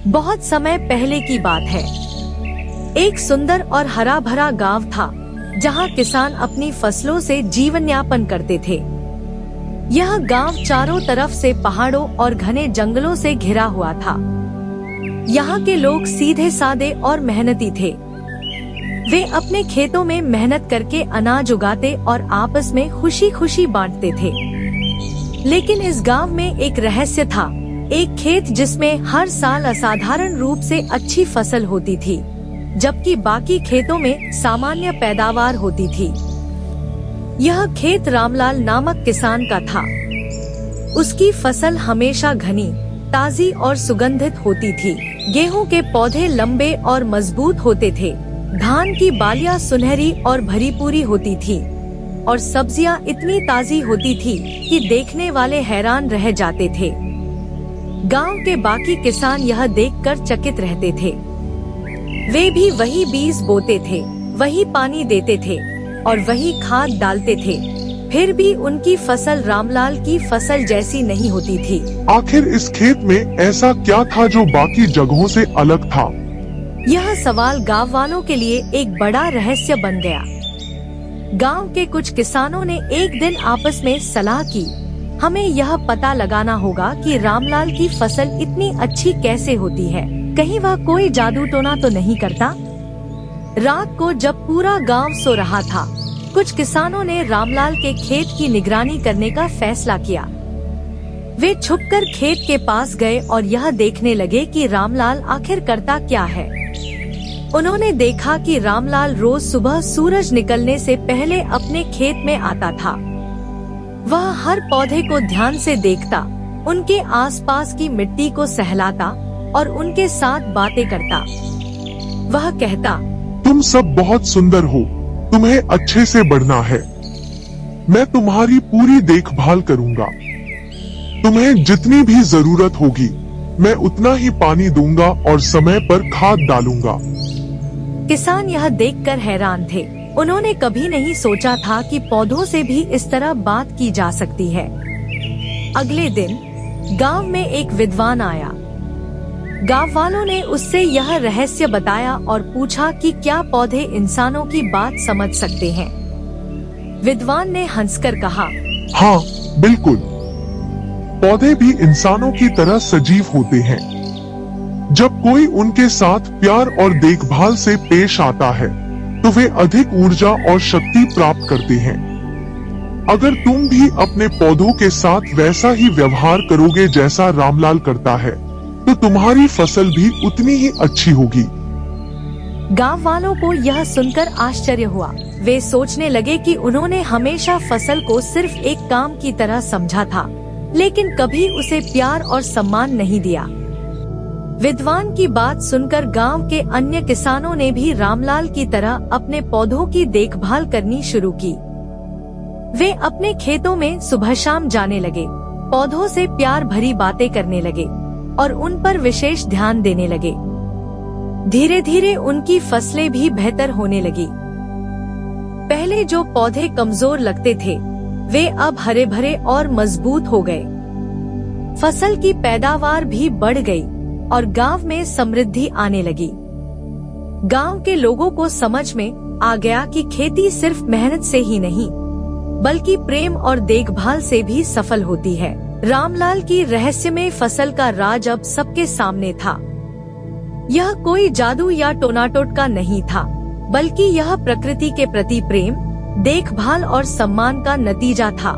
बहुत समय पहले की बात है। एक सुंदर और हरा भरा गांव था, जहां किसान अपनी फसलों से जीवन यापन करते थे। यह गांव चारों तरफ से पहाड़ों और घने जंगलों से घिरा हुआ था। यहाँ के लोग सीधे सादे और मेहनती थे। वे अपने खेतों में मेहनत करके अनाज उगाते और आपस में खुशी खुशी बांटते थे। लेकिन इस गांव में एक रहस्य था। एक खेत जिसमें हर साल असाधारण रूप से अच्छी फसल होती थी, जबकि बाकी खेतों में सामान्य पैदावार होती थी। यह खेत रामलाल नामक किसान का था। उसकी फसल हमेशा घनी, ताजी और सुगंधित होती थी। गेहूं के पौधे लंबे और मजबूत होते थे। धान की बालियां सुनहरी और भरी पूरी होती थी और सब्जियां इतनी ताजी होती थी कि देखने वाले हैरान रह जाते थे। गांव के बाकी किसान यह देखकर चकित रहते थे। वे भी वही बीज बोते थे, वही पानी देते थे और वही खाद डालते थे। फिर भी उनकी फसल रामलाल की फसल जैसी नहीं होती थी। आखिर इस खेत में ऐसा क्या था जो बाकी जगहों से अलग था? यह सवाल गांव वालों के लिए एक बड़ा रहस्य बन गया। गांव के कुछ किसानों ने एक दिन आपस में सलाह की, हमें यह पता लगाना होगा कि रामलाल की फसल इतनी अच्छी कैसे होती है। कहीं वह कोई जादू टोना तो नहीं करता। रात को जब पूरा गांव सो रहा था, कुछ किसानों ने रामलाल के खेत की निगरानी करने का फैसला किया। वे छुपकर खेत के पास गए और यह देखने लगे कि रामलाल आखिर करता क्या है। उन्होंने देखा कि रामलाल रोज सुबह सूरज निकलने से पहले अपने खेत में आता था। वह हर पौधे को ध्यान से देखता, उनके आसपास की मिट्टी को सहलाता और उनके साथ बातें करता। वह कहता, तुम सब बहुत सुंदर हो, तुम्हें अच्छे से बढ़ना है। मैं तुम्हारी पूरी देखभाल करूंगा। तुम्हें जितनी भी जरूरत होगी, मैं उतना ही पानी दूंगा और समय पर खाद डालूंगा। किसान यह देखकर हैरान थे। उन्होंने कभी नहीं सोचा था कि पौधों से भी इस तरह बात की जा सकती है। अगले दिन गांव में एक विद्वान आया। गांव वालों ने उससे यह रहस्य बताया और पूछा कि क्या पौधे इंसानों की बात समझ सकते हैं। विद्वान ने हंसकर कहा, हाँ बिल्कुल, पौधे भी इंसानों की तरह सजीव होते हैं। जब कोई उनके साथ प्यार और देखभाल से पेश आता है तो वे अधिक ऊर्जा और शक्ति प्राप्त करते हैं। अगर तुम भी अपने पौधों के साथ वैसा ही व्यवहार करोगे जैसा रामलाल करता है, तो तुम्हारी फसल भी उतनी ही अच्छी होगी। गांव वालों को यह सुनकर आश्चर्य हुआ। वे सोचने लगे कि उन्होंने हमेशा फसल को सिर्फ एक काम की तरह समझा था, लेकिन कभी उसे प्यार और सम्मान नहीं दिया। विद्वान की बात सुनकर गांव के अन्य किसानों ने भी रामलाल की तरह अपने पौधों की देखभाल करनी शुरू की। वे अपने खेतों में सुबह शाम जाने लगे, पौधों से प्यार भरी बातें करने लगे और उन पर विशेष ध्यान देने लगे। धीरे धीरे उनकी फसलें भी बेहतर होने लगी। पहले जो पौधे कमजोर लगते थे, वे अब हरे भरे और मजबूत हो गए। फसल की पैदावार भी बढ़ गई और गांव में समृद्धि आने लगी। गांव के लोगों को समझ में आ गया कि खेती सिर्फ मेहनत से ही नहीं, बल्कि प्रेम और देखभाल से भी सफल होती है। रामलाल की रहस्यमय फसल का राज अब सबके सामने था। यह कोई जादू या टोना टोटका नहीं था, बल्कि यह प्रकृति के प्रति प्रेम, देखभाल और सम्मान का नतीजा था।